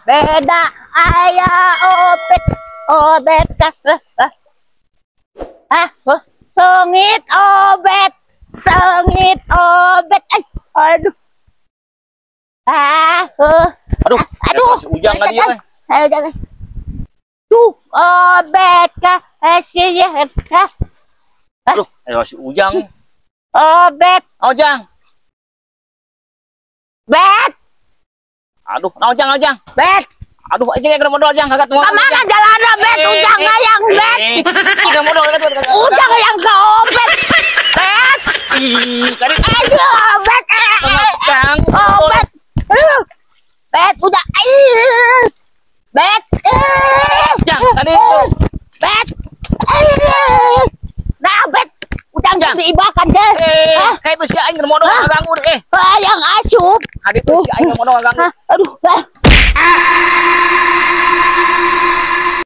beda ayah obet sengit obet aduh si Ujang tadi ya. Tuh obet kah si Si Ujang nih. obet Ojang. bet Ojang. bet Aduh, aja kayak modal Ojang kagak tuh. kemana jalannya bet Ujang yang bet Kayak modal Ujang yang ke obet bet aduh bet Ojang. obet bet udah bet Ojang tadi tuh. bet nah bet Ujang diibahkan deh Kayak itu si aing modal ganggu yang asup Hadit tuh si aing modal ganggu. aduh